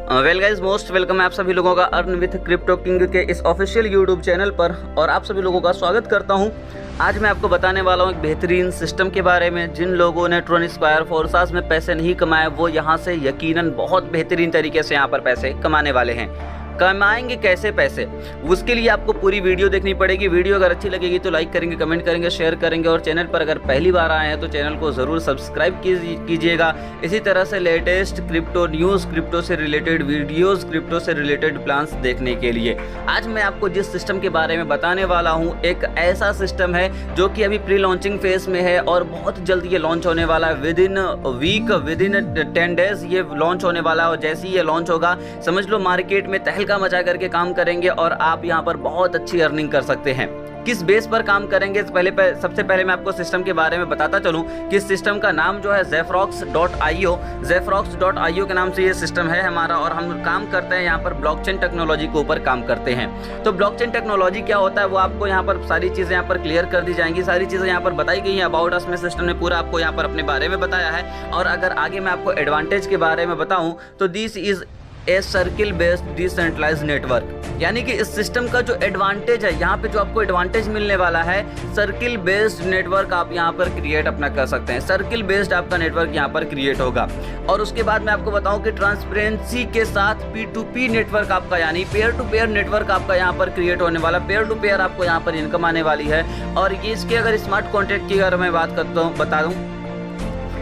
Well guys, most welcome है आप सभी लोगों का अर्न विथ क्रिप्टो किंग के इस ऑफिशियल यूट्यूब चैनल पर, और आप सभी लोगों का स्वागत करता हूं। आज मैं आपको बताने वाला हूं एक बेहतरीन सिस्टम के बारे में। जिन लोगों ने ट्रोन स्क्वायर फोर्सास में पैसे नहीं कमाए वो यहां से यकीनन बहुत बेहतरीन तरीके से यहां पर पैसे कमाने वाले हैं। कमाएंगे कैसे पैसे, उसके लिए आपको पूरी वीडियो देखनी पड़ेगी। वीडियो अगर अच्छी लगेगी तो लाइक करेंगे, कमेंट करेंगे, शेयर करेंगे, और चैनल पर अगर पहली बार आए हैं तो चैनल को ज़रूर सब्सक्राइब कीजिएगा। इसी तरह से लेटेस्ट क्रिप्टो न्यूज़, क्रिप्टो से रिलेटेड वीडियोस, क्रिप्टो से रिलेटेड प्लान्स देखने के लिए आज मैं आपको जिस सिस्टम के बारे में बताने वाला हूँ, एक ऐसा सिस्टम है जो कि अभी प्री लॉन्चिंग फेज में है और बहुत जल्द ये लॉन्च होने वाला है। Within week, within 10 days ये लॉन्च होने वाला है। और जैसे ही ये लॉन्च होगा समझ लो मार्केट में तहलका मचा करके काम करेंगे और आप यहाँ पर बहुत अच्छी अर्निंग कर सकते हैं। किस बेस पर काम करेंगे, सबसे पहले मैं आपको सिस्टम के बारे में बताता चलूं कि इस सिस्टम का नाम जो है Zefrox.io, Zefrox.io के नाम से ये सिस्टम है हमारा, और हम काम करते हैं यहाँ पर ब्लॉकचेन टेक्नोलॉजी के ऊपर काम करते हैं। तो ब्लॉकचेन टेक्नोलॉजी क्या होता है वो आपको यहाँ पर सारी चीज़ें यहाँ पर क्लियर कर दी जाएंगी। सारी चीज़ें यहाँ पर बताई गई हैं। अबाउट अस में सिस्टम ने पूरा आपको यहाँ पर अपने बारे में बताया है। और अगर आगे मैं आपको एडवांटेज के बारे में बताऊँ तो this is a circle based decentralised network, यानी कि इस सिस्टम का जो एडवांटेज है, यहाँ पे जो आपको एडवांटेज मिलने वाला है, सर्किल बेस्ड नेटवर्क आप यहाँ पर क्रिएट अपना कर सकते हैं। सर्किल बेस्ड आपका नेटवर्क यहाँ पर क्रिएट होगा। और उसके बाद मैं आपको बताऊं कि ट्रांसपेरेंसी के साथ P2P नेटवर्क आपका, यानी पेयर टू पेयर नेटवर्क आपका यहाँ पर क्रिएट होने वाला। पेयर टू पेयर आपको यहाँ पर इनकम आने वाली है। और ये इसके अगर स्मार्ट कॉन्ट्रैक्ट की अगर मैं बात करता हूँ, बता दूँ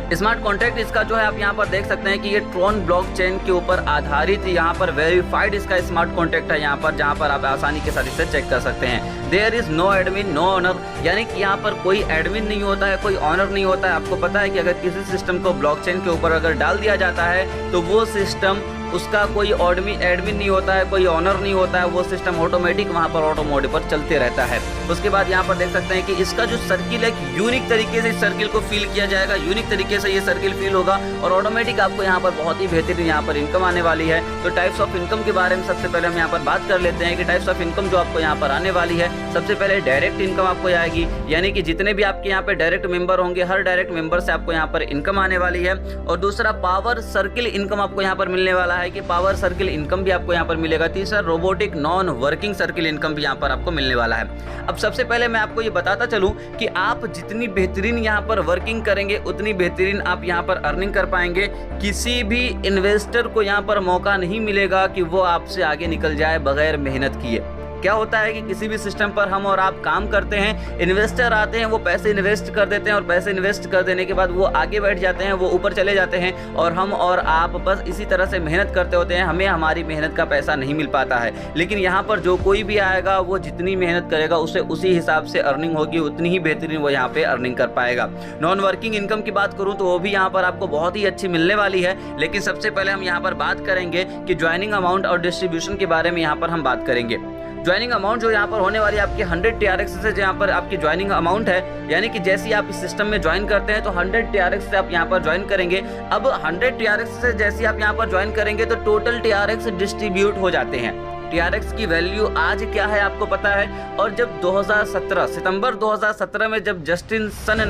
स्मार्ट कॉन्ट्रैक्ट इसका जो है आप यहाँ पर देख सकते हैं कि ये ट्रोन ब्लॉकचेन के ऊपर आधारित यहाँ पर वेरीफाइड इसका स्मार्ट कॉन्ट्रैक्ट है यहाँ पर, जहाँ पर आप आसानी के साथ इसे चेक कर सकते हैं। There is no admin no owner, यानी कि यहाँ पर कोई एडमिन नहीं होता है, कोई ऑनर नहीं होता है। आपको पता है कि अगर किसी सिस्टम को ब्लॉकचेन के ऊपर अगर डाल दिया जाता है तो वो सिस्टम, उसका कोई एडमिन नहीं होता है, कोई ऑनर नहीं होता है। वो सिस्टम ऑटोमेटिक वहाँ पर ऑटो मोड पर चलते रहता है। उसके बाद यहाँ पर देख सकते हैं कि इसका जो सर्किल है, यूनिक तरीके से इस सर्किल को फील किया जाएगा। यूनिक तरीके से ये सर्किल फील होगा और ऑटोमेटिक आपको यहाँ पर बहुत ही बेहतरीन यहाँ पर इनकम आने वाली है। तो टाइप्स ऑफ इनकम के बारे में सबसे पहले हम यहाँ पर बात कर लेते हैं कि टाइप्स ऑफ इनकम जो आपको यहाँ पर आने वाली है। सबसे पहले डायरेक्ट इनकम आपको आएगी, यानी कि जितने भी आपके यहाँ पे डायरेक्ट मेंबर होंगे, हर डायरेक्ट मेंबर से आपको यहाँ पर इनकम आने वाली है। और दूसरा पावर सर्किल इनकम आपको यहाँ पर मिलने वाला है कि पावर सर्किल इनकम भी आपको यहाँ पर मिलेगा। तीसरा robotic non working circle income भी यहाँ पर आपको मिलने वाला है। अब सबसे पहले मैं आपको ये बताता चलूं कि आप जितनी बेहतरीन यहाँ पर वर्किंग करेंगे उतनी बेहतरीन आप यहाँ पर अर्निंग कर पाएंगे। किसी भी इन्वेस्टर को यहाँ पर मौका नहीं मिलेगा कि वो आपसे आगे निकल जाए बगैर मेहनत किए। क्या होता है कि किसी भी सिस्टम पर हम और आप काम करते हैं, इन्वेस्टर आते हैं, वो पैसे इन्वेस्ट कर देते हैं और पैसे इन्वेस्ट कर देने के बाद वो आगे बैठ जाते हैं, वो ऊपर चले जाते हैं, और हम और आप बस इसी तरह से मेहनत करते होते हैं। हमें हमारी मेहनत का पैसा नहीं मिल पाता है। लेकिन यहाँ पर जो कोई भी आएगा वो जितनी मेहनत करेगा उसे उसी हिसाब से अर्निंग होगी, उतनी ही बेहतरीन वो यहाँ पे अर्निंग कर पाएगा। नॉन वर्किंग इनकम की बात करूँ तो वो भी यहाँ पर आपको बहुत ही अच्छी मिलने वाली है। लेकिन सबसे पहले हम यहाँ पर बात करेंगे कि ज्वाइनिंग अमाउंट और डिस्ट्रीब्यूशन के बारे में यहाँ पर हम बात करेंगे। ज्वाइनिंग अमाउंट जो यहाँ पर होने वाली है आपकी 100 TRX से यहाँ पर आपकी ज्वाइनिंग अमाउंट है, यानी कि जैसे ही आप इस सिस्टम में ज्वाइन करते हैं तो 100 TRX से आप यहाँ पर ज्वाइन करेंगे। अब 100 TRX से जैसे आप यहाँ पर ज्वाइन करेंगे तो टोटल TRX डिस्ट्रीब्यूट हो जाते हैं। TRX की वैल्यू आज क्या है आपको पता है। और जब 2017 सितंबर 2017 में जब जस्टिन सन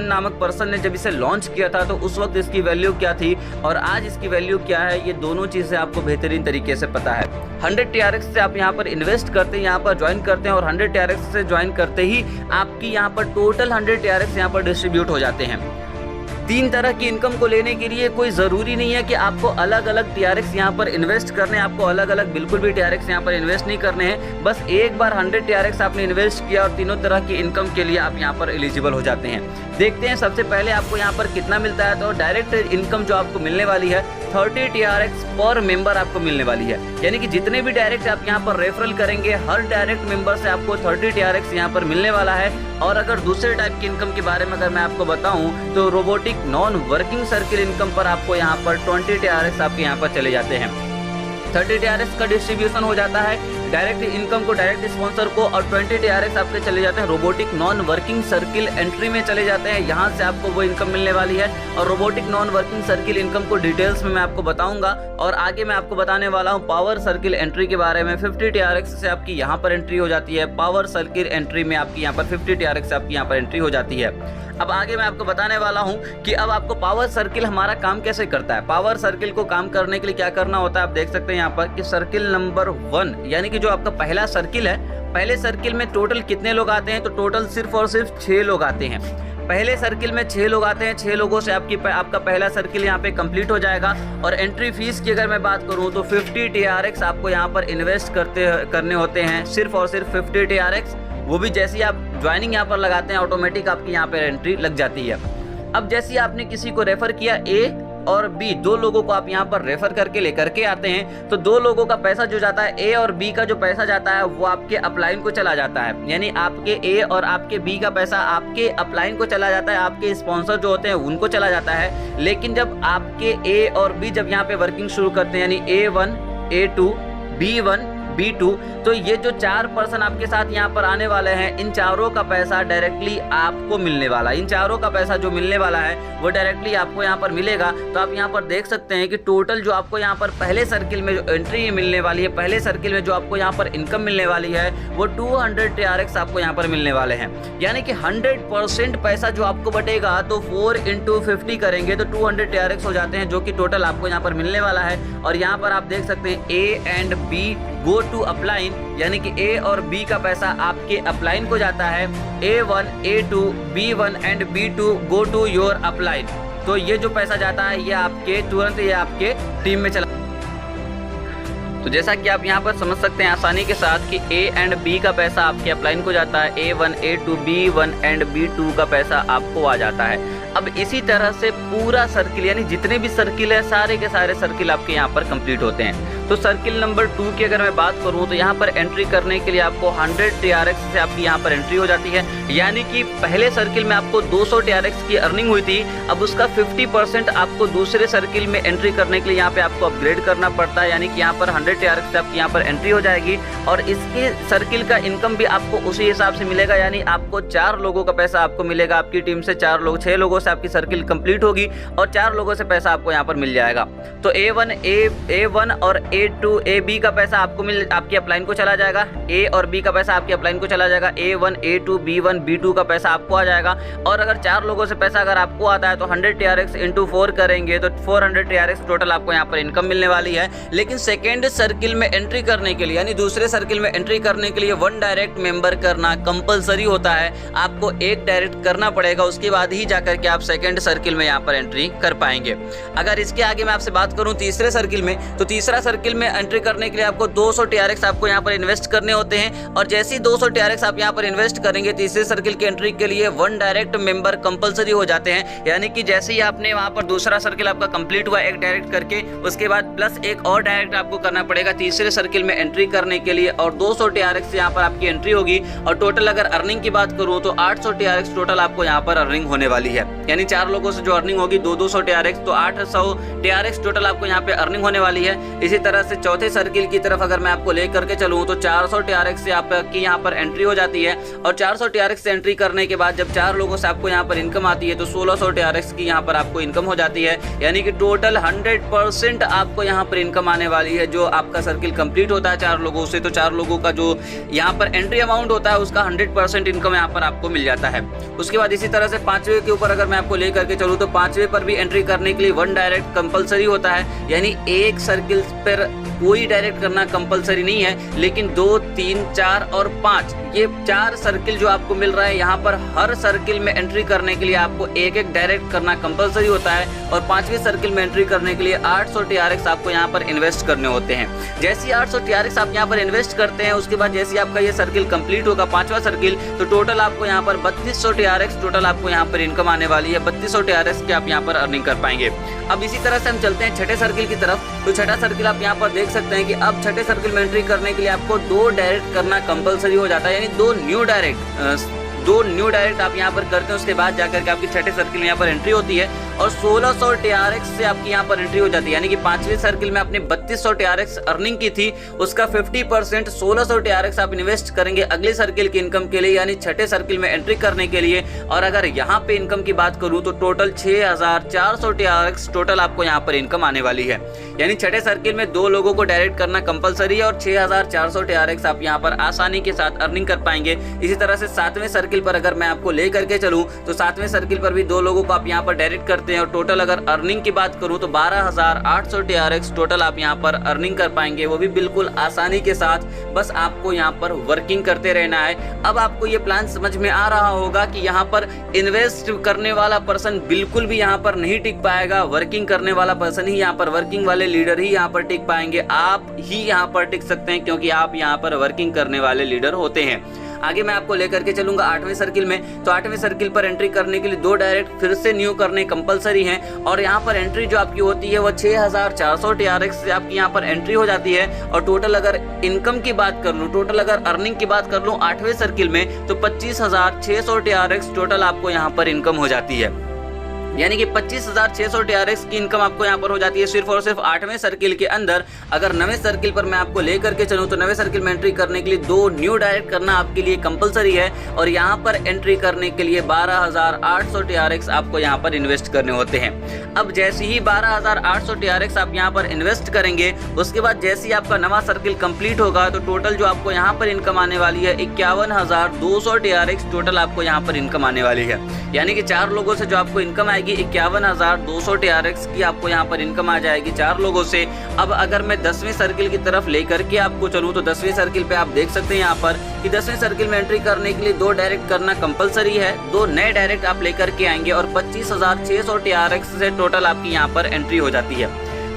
नामक पर्सन ने जब इसे लॉन्च किया था तो उस वक्त इसकी वैल्यू क्या थी और आज इसकी वैल्यू क्या है, ये दोनों चीज़ें आपको बेहतरीन तरीके से पता है। 100 TRX से आप यहाँ पर इन्वेस्ट करते हैं, यहाँ पर ज्वाइन करते हैं, और 100 TRX से ज्वाइन करते ही आपकी यहाँ पर टोटल 100 TRX यहाँ पर डिस्ट्रीब्यूट हो जाते हैं। 3 तरह की इनकम को लेने के लिए कोई ज़रूरी नहीं है कि आपको अलग अलग TRX यहाँ पर इन्वेस्ट करने, आपको अलग अलग बिल्कुल भी TRX यहाँ पर इन्वेस्ट नहीं करने हैं। बस एक बार 100 TRX आपने इन्वेस्ट किया और तीनों तरह की इनकम के लिए आप यहाँ पर एलिजिबल हो जाते हैं। देखते हैं सबसे पहले आपको यहाँ पर कितना मिलता है। तो डायरेक्ट इनकम जो आपको मिलने वाली है 30 TRX पर मेंबर आपको मिलने वाली है, यानी कि जितने भी डायरेक्ट आप यहाँ पर रेफरल करेंगे हर डायरेक्ट मेंबर से आपको 30 TRX यहाँ पर मिलने वाला है। और अगर दूसरे टाइप की इनकम के बारे में अगर मैं आपको बताऊं तो robotic non working circle income पर आपको यहाँ पर 20 TRX आपके यहाँ पर चले जाते हैं। 30 TRX का डिस्ट्रीब्यूशन हो जाता है डायरेक्ट इनकम को डायरेक्ट स्पॉन्सर को, और 20 TRX आपके चले जाते हैं robotic non working circle entry में चले जाते हैं। यहाँ से आपको वो इनकम मिलने वाली है। और robotic non working circle income को डिटेल्स में मैं आपको बताऊंगा, और आगे मैं आपको बताने वाला हूँ पावर सर्किल एंट्री के बारे में। 50 TRX से आपकी यहाँ पर एंट्री हो जाती है। पावर सर्किल एंट्री में आपकी यहाँ पर 50 TRX से आपकी यहाँ पर एंट्री हो जाती है। अब आगे मैं आपको बताने वाला हूं कि अब आपको पावर सर्किल हमारा काम कैसे करता है। पावर सर्किल को काम करने के लिए क्या करना होता है, आप देख सकते हैं यहाँ पर कि सर्किल नंबर 1 यानी कि जो आपका पहला सर्किल है, पहले सर्किल में टोटल कितने लोग आते हैं, तो टोटल सिर्फ और सिर्फ 6 लोग आते हैं। पहले सर्किल में 6 लोग आते हैं, 6 लोगों से आपका पहला सर्किल यहाँ पे कंप्लीट हो जाएगा। और एंट्री फीस की अगर मैं बात करूँ तो 50 TRX आपको यहाँ पर इन्वेस्ट करने होते हैं, सिर्फ और सिर्फ 50 TRX। वो भी जैसे ही आप ज्वाइनिंग यहाँ पर लगाते हैं ऑटोमेटिक आपकी यहाँ पर एंट्री लग जाती है। अब जैसे ही आपने किसी को रेफर किया, ए और बी 2 लोगों को आप यहाँ पर रेफर करके लेकर के आते हैं, तो 2 लोगों का पैसा जो जाता है, ए और बी का जो पैसा जाता है वो आपके अपलाइन को चला जाता है। यानी आपके ए और आपके बी का पैसा आपके अपलाइन को चला जाता है, आपके स्पॉन्सर जो होते हैं उनको चला जाता है। लेकिन जब आपके ए और बी जब यहाँ पे वर्किंग शुरू करते हैं, यानी A1, A2, B1, B2, तो ये जो 4 पर्सन आपके साथ यहाँ पर आने वाले हैं, इन चारों का पैसा डायरेक्टली आपको मिलने वाला है। इन चारों का पैसा जो मिलने वाला है वो डायरेक्टली आपको यहाँ पर मिलेगा। तो आप यहाँ पर देख सकते हैं कि टोटल जो आपको यहाँ पर पहले सर्किल में जो एंट्री मिलने वाली है, पहले सर्किल में जो आपको यहाँ पर इनकम मिलने वाली है वो 200 TRX आपको यहाँ पर मिलने वाले हैं। यानी कि 100% पैसा जो आपको बटेगा, तो 4 × 50 करेंगे तो 200 TRX हो जाते हैं, जो कि टोटल आपको यहाँ पर मिलने वाला है। और यहाँ पर आप देख सकते हैं A and B go to upline, यानी कि ए और बी का पैसा आपके अपलाइन को जाता है। A1, A2, B1 and B2 go to your upline. तो ये जो पैसा जाता है ये आपके तुरंत ये आपके टीम में चला। तो जैसा कि आप यहाँ पर समझ सकते हैं आसानी के साथ कि A एंड B का पैसा आपके अपलाइन को जाता है, A1, A2, B1 and B2 का पैसा आपको आ जाता है। अब इसी तरह से पूरा सर्किल, यानी जितने भी सर्किल है सारे के सारे सर्किल आपके यहाँ पर कंप्लीट होते हैं। तो सर्किल नंबर 2 की अगर मैं बात करूँ तो यहाँ पर एंट्री करने के लिए आपको 100 TRX से आपकी यहाँ पर एंट्री हो जाती है। यानी कि पहले सर्किल में आपको 200 TRX की अर्निंग हुई थी, अब उसका 50% आपको दूसरे सर्किल में एंट्री करने के लिए यहाँ पे आपको अपग्रेड करना पड़ता है। यानी कि यहाँ पर 100 TRX से आपकी यहाँ पर एंट्री हो जाएगी और इसके सर्किल का इनकम भी आपको उसी हिसाब से मिलेगा। यानी आपको 4 लोगों का पैसा आपको मिलेगा, आपकी टीम से 4 लोग, 6 लोगों से आपकी सर्किल कंप्लीट होगी और 4 लोगों से पैसा आपको यहाँ पर मिल जाएगा। तो A1 और A2, AB का पैसा आपके अपलाइन को चला जाएगा, A और B का पैसा आपके अपलाइन को चला जाएगा, A1, A2, B1, B2 का पैसा आपको आ जाएगा। और अगर 4 लोगों से पैसा अगर आपको आता है तो 100 TRX × 4 करेंगे तो 400 TRX टोटल आपको यहाँ पर इनकम मिलने वाली है। लेकिन सेकेंड सर्किल में एंट्री करने के लिए, यानी दूसरे सर्किल में एंट्री करने के लिए 1 डायरेक्ट मेंबर करना कंपलसरी होता है। आपको 1 डायरेक्ट करना पड़ेगा, उसके बाद ही जाकर के आप सेकेंड सर्किल में यहाँ पर एंट्री कर पाएंगे। अगर इसके आगे मैं आपसे बात करूँ तीसरे सर्किल में, तो तीसरा सर्किल में एंट्री करने के लिए आपको 200 TRX आपको यहाँ पर इन्वेस्ट करने होते हैं। और जैसे ही 200 TRX आप यहाँ पर इन्वेस्ट करेंगे, तीसरे सर्किल की एंट्री के लिए 1 डायरेक्ट मेंबर कंपलसरी हो जाते हैं। यानी कि जैसे ही आपने वहाँ पर दूसरा सर्किल आपका कंप्लीट हुआ 1 डायरेक्ट करके, उसके बाद प्लस 1 और डायरेक्ट आपको करना पड़ेगा तीसरे सर्किल में एंट्री करने के लिए, और 200 TRX से यहाँ पर आपकी एंट्री होगी। और टोटल अगर अर्निंग की बात करूँ तो 800 TRX टोटल आपको यहाँ पर अर्निंग होने वाली है। यानी 4 लोगों से जो अर्निंग होगी 200 TRX, तो 800 TRX टोटल आपको यहाँ पे अर्निंग होने वाली है। इसी तरह से चौथे सर्किल की तरफ अगर मैं आपको लेकर के चलूँ तो 400 TRX से आपकी यहाँ पर एंट्री हो जाती है। और 400 TRX से एंट्री करने के बाद जब 4 लोगों से आपको यहाँ पर इनकम आती है तो 1600 TRX की यहाँ पर आपको इनकम हो जाती है। यानी कि टोटल 100% आपको यहाँ पर इनकम आने वाली है। जो आपका सर्किल कंप्लीट होता है 4 लोगों से, तो 4 लोगों का जो यहाँ पर एंट्री अमाउंट होता है उसका 100% इनकम यहाँ पर आपको मिल जाता है। उसके बाद इसी तरह से 5वें के ऊपर अगर मैं आपको लेकर के चलूँ तो 5वें पर भी एंट्री करने के लिए 1 डायरेक्ट कंपलसरी होता है। यानी एक सर्किल पर कोई डायरेक्ट करना कंपलसरी नहीं है, लेकिन 2, 3, 4 और 5 ये 4 सर्किल जो आपको मिल रहा है, यहाँ पर हर सर्किल में एंट्री करने के लिए आपको 1 डायरेक्ट करना कंपलसरी होता है। और 5वें सर्किल में एंट्री करने के लिए 800 TRX आपको यहाँ पर इन्वेस्ट करने होते हैं। जैसे ही 800 TRX आप यहाँ पर इन्वेस्ट करते हैं, उसके बाद जैसे आपका ये सर्किल कंप्लीट होगा 5वां सर्किल, तो टोटल आपको यहाँ पर 3200 TRX टोटल आपको यहाँ पर इनकम आने वाली है। 3200 TRX की आप यहाँ पर अर्निंग कर पाएंगे। अब इसी तरह से हम चलते हैं छठे सर्किल की तरफ। तो छठा सर्किल आप यहाँ पर देख सकते हैं कि अब छठे सर्किल में एंट्री करने के लिए आपको 2 डायरेक्ट करना कंपलसरी हो जाता है। यानी 2 न्यू डायरेक्ट आप यहाँ पर करते हैं, उसके बाद जाकर के आपकी छठे सर्किल में यहाँ पर एंट्री होती है और 1600 TRX से आपकी यहाँ पर एंट्री हो जाती है। यानी कि 5वें सर्किल में आपने 3200 TRX अर्निंग की थी, उसका 50% 1600 TRX आप इन्वेस्ट करेंगे अगले सर्किल की इनकम के लिए, यानी छठे सर्किल में एंट्री करने के लिए। और अगर यहाँ पे इनकम की बात करूँ तो टोटल 6400 TRX टोटल आपको यहाँ पर इनकम आने वाली है। यानी छठे सर्किल में 2 लोगों को डायरेक्ट करना कंपलसरी है और 6400 TRX आप यहाँ पर आसानी के साथ अर्निंग कर पाएंगे। इसी तरह से 7वें सर्किल सर्किल पर अगर मैं आपको ले करके चलूं तो 7वें सर्किल पर भी 2 लोगों को आप यहाँ पर डायरेक्ट करते हैं और टोटल अगर अर्निंग की बात करूं तो 12,800 TRX टोटल आप यहाँ पर अर्निंग कर पाएंगे, वो भी बिल्कुल आसानी के साथ। बस आपको यहाँ पर वर्किंग करते रहना है। अब आपको ये प्लान समझ में आ रहा होगा कि यहाँ पर इन्वेस्ट करने वाला पर्सन बिल्कुल भी यहाँ पर नहीं टिक पाएगा, वर्किंग करने वाला पर्सन ही यहाँ पर, वर्किंग वाले लीडर ही यहाँ पर टिक पाएंगे। आप ही यहाँ पर टिक सकते हैं क्योंकि आप यहाँ पर वर्किंग करने वाले लीडर होते हैं। आगे मैं आपको लेकर के चलूंगा 8वें सर्किल में। तो 8वें सर्किल पर एंट्री करने के लिए 2 डायरेक्ट फिर से न्यू करने कंपलसरी हैं और यहाँ पर एंट्री जो आपकी होती है वो 6,400 TRX से आपकी यहाँ पर एंट्री हो जाती है। और टोटल अगर इनकम की बात कर लूँ, टोटल अगर अर्निंग की बात कर लूँ 8वें सर्किल में तो 25,600 TRX टोटल आपको यहाँ पर इनकम हो जाती है। यानी कि 25,600 TRX की इनकम आपको यहाँ पर हो जाती है सिर्फ और सिर्फ 8वें सर्किल के अंदर। अगर 9वें सर्किल पर मैं आपको लेकर के चलूँ तो 9वें सर्किल में एंट्री करने के लिए 2 न्यू डायरेक्ट करना आपके लिए कंपलसरी है और यहाँ पर एंट्री करने के लिए 12,800 TRX आपको यहाँ पर इन्वेस्ट करने होते हैं। अब जैसे ही 12,800 TRX आप यहाँ पर इन्वेस्ट करेंगे, उसके बाद जैसे ही आपका नवा सर्किल कंप्लीट होगा तो टोटल जो आपको यहाँ पर इनकम आने वाली है 51,200 TRX टोटल आपको यहाँ पर इनकम आने वाली है। यानी कि 4 लोगों से जो आपको इनकम आएगी 51,200 TRX की आपको यहाँ पर इनकम आ जाएगी 4 लोगों से। अब अगर मैं 10वें सर्किल की तरफ लेकर के आपको चलूँ तो 10वें सर्किल पे आप देख सकते हैं यहाँ पर कि 10वें सर्किल में एंट्री करने के लिए 2 डायरेक्ट करना कंपलसरी है। 2 नए डायरेक्ट आप लेकर के आएंगे और 25,600 TRX से टोटल आपकी यहाँ पर एंट्री हो जाती है।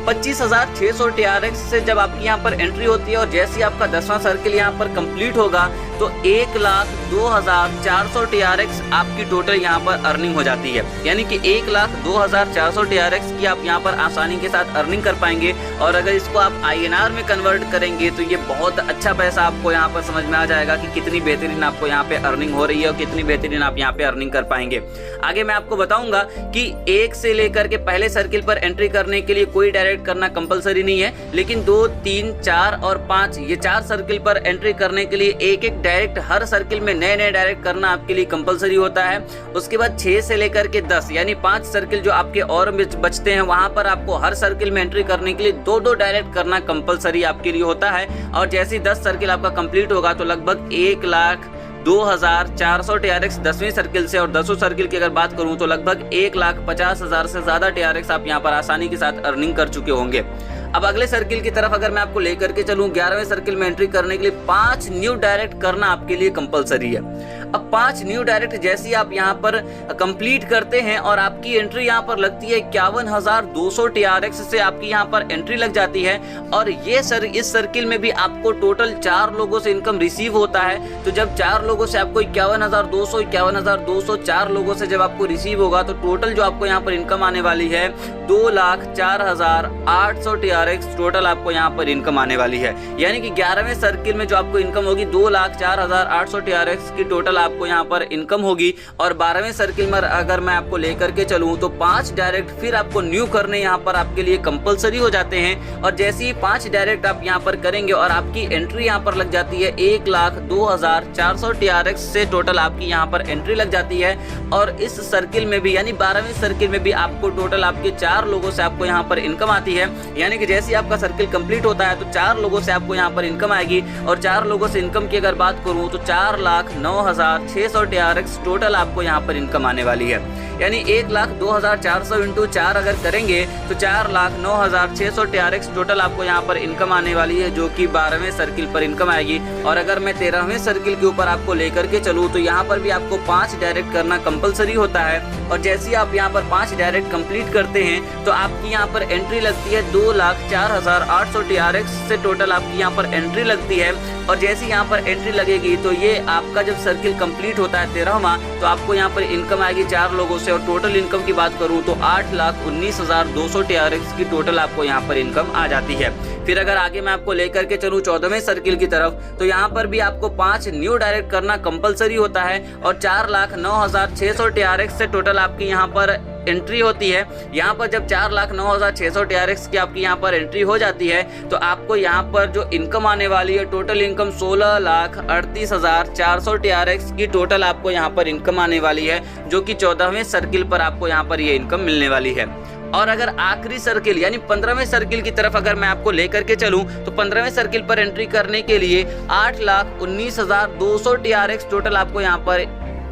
25,600 TRX से जब आपकी यहाँ पर एंट्री होती है और जैसे ही आपका 10वां सर्किल यहाँ पर कंप्लीट होगा तो 1,02,400 TRX आपकी टोटल यहाँ पर अर्निंग हो जाती है। यानी कि 1,02,400 TRX की आप यहाँ पर आसानी के साथ अर्निंग कर पाएंगे। और अगर इसको आप INR में कन्वर्ट करेंगे तो ये बहुत अच्छा पैसा आपको यहाँ पर समझ में आ जाएगा कि कितनी बेहतरीन आपको यहाँ पे अर्निंग हो रही है और कितनी बेहतरीन आप यहाँ पे अर्निंग कर पाएंगे। आगे मैं आपको बताऊंगा कि 1 से लेकर के पहले सर्किल पर एंट्री करने के लिए कोई डायरेक्ट करना कंपलसरी नहीं है, लेकिन 2, 3, 4 और 5 ये 4 सर्किल पर एंट्री करने के लिए एक डायरेक्ट हर सर्किल में नए डायरेक्ट करना आपके लिए कंपलसरी होता है। उसके बाद 6 से लेकर के 10 यानी 5 सर्किल जो आपके और बचते हैं वहां पर आपको हर सर्किल में एंट्री करने के लिए 2 डायरेक्ट करना कंपलसरी आपके लिए होता है। और जैसे ही 10 सर्किल आपका कंप्लीट होगा तो लगभग 1,02,400 TRX 10वें सर्किल से, और 10वें सर्किल की अगर बात करूं तो लगभग 1,50,000 से ज्यादा TRX आप यहां पर आसानी के साथ अर्निंग कर चुके होंगे। अब अगले सर्किल की तरफ अगर मैं आपको लेकर के चलूं 11वें सर्किल में एंट्री करने के लिए 5 न्यू डायरेक्ट करना आपके लिए कंपलसरी है। अब 5 न्यू डायरेक्ट जैसे ही आप यहां पर कंप्लीट करते हैं और आपकी एंट्री यहां पर लगती है 51,200 TRX से आपकी यहां पर एंट्री लग जाती है। और ये इस सर्किल में भी आपको टोटल 4 लोगों से इनकम रिसीव होता है। तो जब 4 लोगों से आपको 51,200 4 लोगों से जब आपको रिसीव होगा तो टोटल जो आपको यहाँ पर इनकम आने वाली है 2,04,800 TRX टोटल आपको यहाँ पर इनकम आने वाली है। यानी कि 11वें सर्किल में जो आपको इनकम होगी 2,04,800 TRX की टोटल आपको यहाँ पर इनकम होगी। और 12वें सर्किल में अगर मैं आपको लेकर के चलूँ तो 5 डायरेक्ट फिर आपको न्यू करने यहाँ पर आपके लिए कंपलसरी हो जाते हैं। और जैसे ही 5 डायरेक्ट आप यहाँ पर करेंगे और आपकी एंट्री यहाँ पर लग जाती है 1,02,400 TRX से टोटल आपकी यहाँ पर एंट्री लग जाती है। और इस सर्किल में भी यानी 12वें सर्किल में भी आपको टोटल आपके 4 लोगों से आपको यहाँ पर इनकम आती है। यानी कि जैसे आपका सर्किल कंप्लीट होता है तो 4 लोगों से आपको यहाँ पर इनकम आएगी। और 4 लोगों से इनकम की अगर बात करूँ तो 4,09,600 TRX टोटल आपको यहाँ पर इनकम आने वाली है। यानी 1,02,400 इंटू 4 अगर करेंगे तो 4,09,600 TRX टोटल आपको यहाँ पर इनकम आने वाली है, जो कि 12वें सर्किल पर इनकम आएगी। और अगर मैं 13वें सर्किल के ऊपर आपको लेकर के चलूँ तो यहाँ पर भी आपको 5 डायरेक्ट करना कंपलसरी होता है। और जैसे ही आप यहाँ पर 5 डायरेक्ट कंप्लीट करते हैं तो आपकी यहाँ पर एंट्री लगती है 2,04,800 TRX से टोटल आपकी यहाँ पर एंट्री लगती है। और जैसे यहाँ पर एंट्री लगेगी तो ये आपका जब सर्किल कंप्लीट होता है 13वां तो आपको यहाँ पर इनकम आएगी 4 लोगों से। और टोटल इनकम की बात करूँ तो 8,19,200 TRX की टोटल आपको यहाँ पर इनकम आ जाती है। फिर अगर आगे मैं आपको लेकर के चलूँ 14वें सर्किल की तरफ तो यहाँ पर भी आपको 5 न्यू डायरेक्ट करना कंपलसरी होता है। और 4,09,600 TRX से टोटल आपकी यहाँ पर एंट्री होती है। यहाँ पर जब 4,09,600 TRX की आपकी यहाँ पर एंट्री हो जाती है तो आपको यहाँ पर जो इनकम आने वाली है टोटल इनकम 16,38,400 TRX की टोटल आपको यहाँ पर इनकम आने वाली है, जो कि 14वें सर्किल पर आपको यहाँ पर ये इनकम मिलने वाली है। और अगर आखिरी सर्किल यानी 15वें सर्किल की तरफ अगर मैं आपको लेकर के चलूं तो 15वें सर्किल पर एंट्री करने के लिए 8,19,200 TRX टोटल आपको यहाँ पर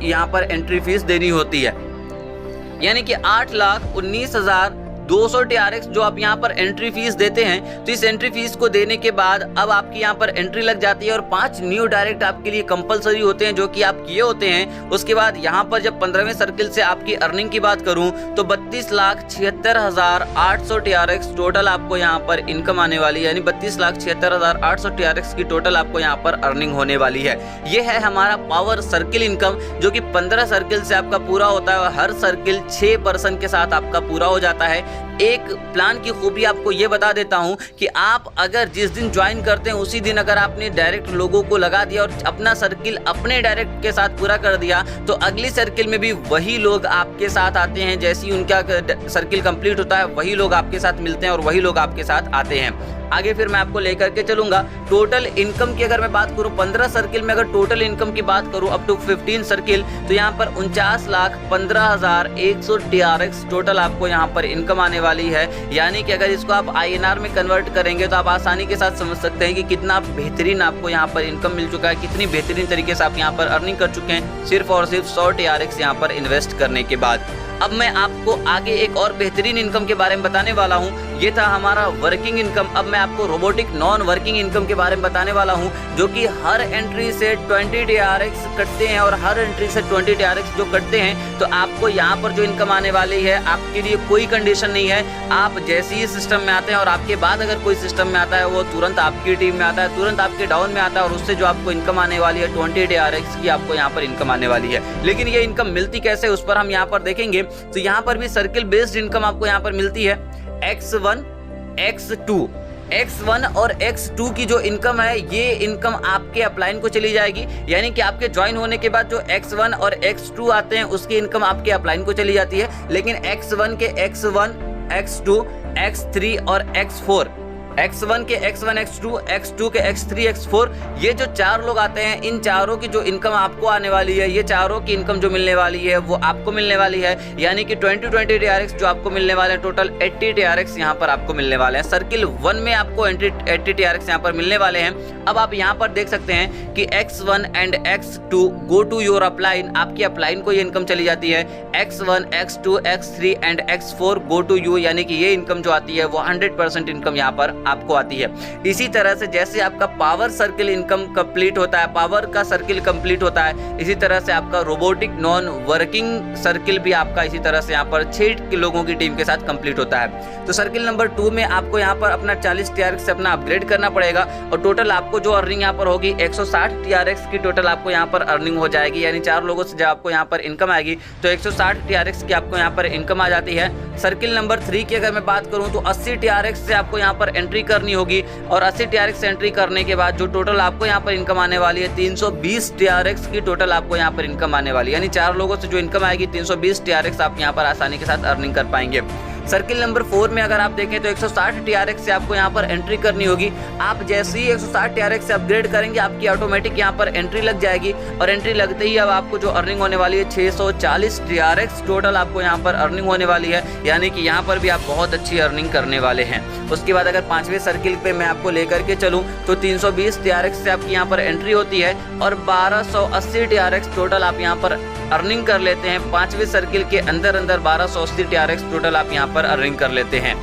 यहाँ पर एंट्री फीस देनी होती है, यानी कि 8,19,200 TRX जो आप यहाँ पर एंट्री फीस देते हैं। तो इस एंट्री फीस को देने के बाद अब आपकी यहाँ पर एंट्री लग जाती है और 5 न्यू डायरेक्ट आपके लिए कंपलसरी होते हैं जो कि आप किए होते हैं। उसके बाद यहाँ पर जब 15वें सर्किल से आपकी अर्निंग की बात करूँ तो 32,76,800 TRX टोटल आपको यहाँ पर इनकम आने वाली है, यानी 32,76,800 TRX की टोटल आपको यहाँ पर अर्निंग होने वाली है। ये है हमारा पावर सर्किल इनकम जो कि 15 सर्किल से आपका पूरा होता है और हर सर्किल 6% के साथ आपका पूरा हो जाता है। एक प्लान की खूबी आपको ये बता देता हूं कि आप अगर जिस दिन ज्वाइन करते हैं उसी दिन अगर आपने डायरेक्ट लोगों को लगा दिया और अपना सर्किल अपने डायरेक्ट के साथ पूरा कर दिया तो अगली सर्किल में भी वही लोग आपके साथ आते हैं। जैसे ही उनका सर्किल कंप्लीट होता है वही लोग आपके साथ मिलते हैं और वही लोग आपके साथ आते हैं। आगे फिर मैं आपको लेकर के चलूंगा। टोटल इनकम की अगर मैं बात करूं 15 सर्किल में अगर टोटल इनकम की बात करूं अप टू 15 सर्किल तो यहां पर 49,15,100 TRX टोटल आपको यहां पर इनकम आने वाली है। यानी कि अगर इसको आप INR में कन्वर्ट करेंगे तो आप आसानी के साथ समझ सकते हैं कि कितना बेहतरीन आपको यहां पर इनकम मिल चुका है, कितनी बेहतरीन तरीके से आप यहां पर अर्निंग कर चुके हैं सिर्फ और सिर्फ 100 TRX यहां पर इन्वेस्ट करने के बाद। अब मैं आपको आगे एक और बेहतरीन इनकम के बारे में बताने वाला हूं। ये था हमारा वर्किंग इनकम। अब मैं आपको रोबोटिक नॉन वर्किंग इनकम के बारे में बताने वाला हूं जो कि हर एंट्री से 20 TRX कटते हैं और हर एंट्री से 20 TRX जो कटते हैं तो आपको यहाँ पर जो इनकम आने वाली है आपके लिए कोई कंडीशन नहीं है। आप जैसे ही सिस्टम में आते हैं और आपके बाद अगर कोई सिस्टम में आता है वो तुरंत आपकी टीम में आता है, तुरंत आपके डाउन में आता है और उससे जो आपको इनकम आने वाली है 20 TRX की आपको यहाँ पर इनकम आने वाली है। लेकिन ये इनकम मिलती कैसे उस पर हम यहाँ पर देखेंगे। तो यहाँ पर भी सर्किल बेस्ड इनकम आपको यहाँ पर मिलती है। X1 और X2 की जो इनकम है ये इनकम आपके अपलाइन को चली जाएगी, यानी कि आपके ज्वाइन होने के बाद जो X1 और X2 आते हैं उसकी इनकम आपके अपलाइन को चली जाती है। लेकिन X1 के X1, X2, X3 और X4, X1 के X1, X2, X2 के X3, X4 ये जो 4 लोग आते हैं इन चारों की जो इनकम आपको आने वाली है, ये चारों की इनकम जो मिलने वाली है वो आपको मिलने वाली है। यानी कि 20 TRX जो आपको मिलने वाले हैं टोटल 80 TRX यहाँ पर आपको मिलने वाले हैं। सर्किल 1 में आपको 80 TRX यहाँ पर मिलने वाले हैं। अब आप यहाँ पर देख सकते हैं कि X1 and X2 go to your upline, आपकी अपलाइन को ये इनकम चली जाती है। X1, X2, X3 and X4 go to you, यानी कि ये इनकम जो आती है वो 100% इनकम यहाँ पर आपको आती है। इसी तरह से जैसे आपका पावर सर्किल इनकम कंप्लीट होता है, पावर का सर्किल कंप्लीट होता है, इसी तरह से आपका रोबोटिक नॉन वर्किंग सर्किल भी आपका इसी तरह से यहाँ पर 6 लोगों की टीम के साथ कंप्लीट होता है। तो सर्किल नंबर 2 में आपको यहाँ पर अपना 40 TRX से अपना अपग्रेड करना पड़ेगा और टोटल आपको जो अर्निंग यहाँ पर होगी 160 TRX की टोटल आपको यहाँ पर अर्निंग हो जाएगी। यानी 4 लोगों से जब आपको यहाँ पर इनकम आएगी तो 160 TRX की आपको यहाँ पर इनकम आ जाती है। सर्किल नंबर 3 की अगर मैं बात करूँ तो 80 TRX से आपको यहाँ पर एंट्री करनी होगी और 80 TRX एंट्री करने के बाद जो टोटल आपको यहाँ पर इनकम आने वाली है 320 TRX की टोटल आपको यहाँ पर इनकम आने वाली है। यानी 4 लोगों से जो इनकम आएगी 320 TRX आप यहाँ पर आसानी के साथ अर्निंग कर पाएंगे। सर्किल नंबर 4 में अगर आप देखें तो 160 TRX से आपको यहाँ पर एंट्री करनी होगी। आप जैसे ही 160 TRX से अपग्रेड करेंगे आपकी ऑटोमेटिक यहाँ पर एंट्री लग जाएगी और एंट्री लगते ही अब आपको जो अर्निंग होने वाली है 640 TRX टोटल आपको यहाँ पर अर्निंग होने वाली है। यानी कि यहाँ पर भी आप बहुत अच्छी अर्निंग करने वाले हैं। उसके बाद अगर 5वें सर्किल पे मैं आपको लेकर के चलूँ तो 320 TRX से आपकी यहाँ पर एंट्री होती है और 1280 TRX टोटल आप यहाँ पर अर्निंग कर लेते हैं। 5वें सर्किल के अंदर 1280 TRX टोटल आप यहाँ पर अर्निंग कर लेते हैं।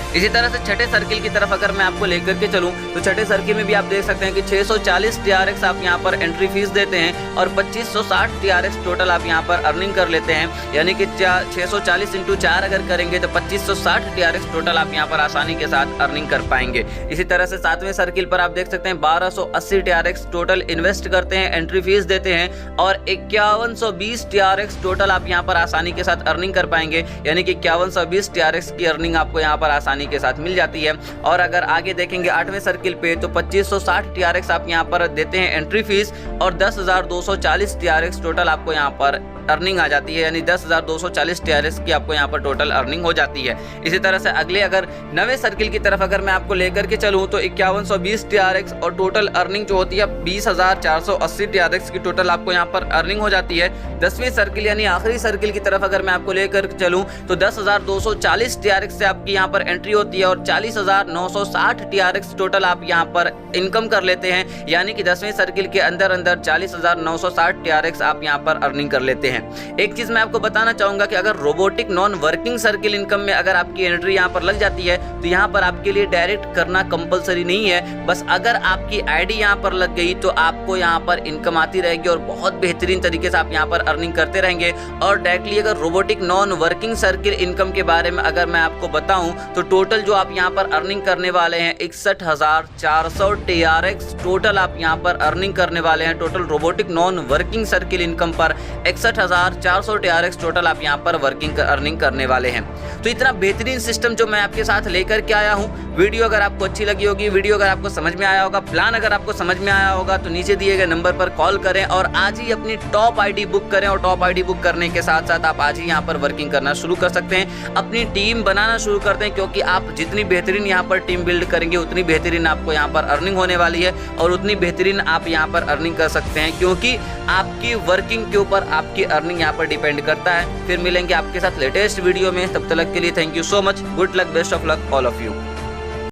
इसी तरह से छठे सर्किल की तरफ अगर मैं आपको लेकर के चलूं तो छठे सर्किल में भी आप देख सकते हैं कि 640 TRX आप यहां पर एंट्री फीस देते हैं और 2560 TRX टोटल आप यहां पर अर्निंग कर लेते हैं। यानी कि 640 × 4 अगर करेंगे तो 2560 TRX टोटल आप यहां पर आसानी के साथ अर्निंग कर पाएंगे। इसी तरह से 7वें सर्किल पर आप देख सकते हैं 1280 TRX टोटल इन्वेस्ट करते हैं, एंट्री फीस देते हैं और 5120 TRX टोटल आप यहां पर आसानी के साथ अर्निंग कर पाएंगे। यानी कि 5120 TRX की अर्निंग आपको यहां पर आसानी के साथ मिल जाती है। और अगर आगे देखेंगे 8वें सर्किल पे तो 2560 TRX आप यहां पर देते हैं एंट्री फीस और 10,240 TRX टोटल आपको यहां पर अर्निंग आ जाती है, यानी 10,240 TRX की आपको यहाँ पर टोटल अर्निंग हो जाती है। इसी तरह से अगले अगर नवे सर्किल की तरफ अगर मैं आपको लेकर के चलूँ तो 5120 TRX और टोटल अर्निंग जो होती है 20,480 TRX की टोटल आपको यहाँ पर अर्निंग हो जाती है। 10वीं सर्किल यानी आखिरी सर्किल की तरफ अगर मैं आपको लेकर चलूँ तो 10,240 TRX से आपकी यहाँ पर एंट्री होती है और 40,960 TRX टोटल आप यहाँ पर इनकम कर लेते हैं, यानी कि 10वीं सर्किल के अंदर 40,960 TRX आप यहाँ पर अर्निंग कर लेते हैं। एक चीज मैं आपको बताना चाहूंगा कि अगर robotic non working circle income में अगर आपकी एंट्री यहाँ पर लग जाती है तो यहाँ पर आपके लिए डायरेक्ट करना कंपलसरी नहीं है। बस अगर आपकी आईडी यहाँ पर लग गई तो आपको यहाँ पर इनकम आती रहेगी और बहुत बेहतरीन तरीके से आप यहाँ पर अर्निंग करते रहेंगे। और डायरेक्टली अगर robotic non working circle income के बारे में अगर मैं आपको बताऊं तो टोटल जो आप यहाँ पर अर्निंग करने वाले हैं 61,400 TRX टोटल आप यहाँ पर अर्निंग करने वाले हैं। Total robotic non working circle income पर 61,400 TRX टोटल आप यहाँ पर वर्किंग अर्निंग करने वाले हैं। तो इतना बेहतरीन सिस्टम जो मैं आपके साथ लेकर के आया हूँ। वीडियो अगर आपको अच्छी लगी होगी, वीडियो अगर आपको समझ में आया होगा, प्लान अगर आपको समझ में आया होगा तो नीचे दिए गए नंबर पर कॉल करें और आज ही अपनी टॉप आईडी बुक करें। और टॉप आईडी बुक करने के साथ साथ आप आज ही यहाँ पर वर्किंग करना शुरू कर सकते हैं, अपनी टीम बनाना शुरू करते हैं, क्योंकि आप जितनी बेहतरीन यहाँ पर टीम बिल्ड करेंगे उतनी बेहतरीन आपको यहाँ पर अर्निंग होने वाली है और उतनी बेहतरीन आप यहाँ पर अर्निंग कर सकते हैं, क्योंकि आपकी वर्किंग के ऊपर आपकी अर्निंग यहाँ पर डिपेंड करता है। फिर मिलेंगे आपके साथ लेटेस्ट वीडियो में, तब तक के लिए thank you so much, good luck, best of luck all of you.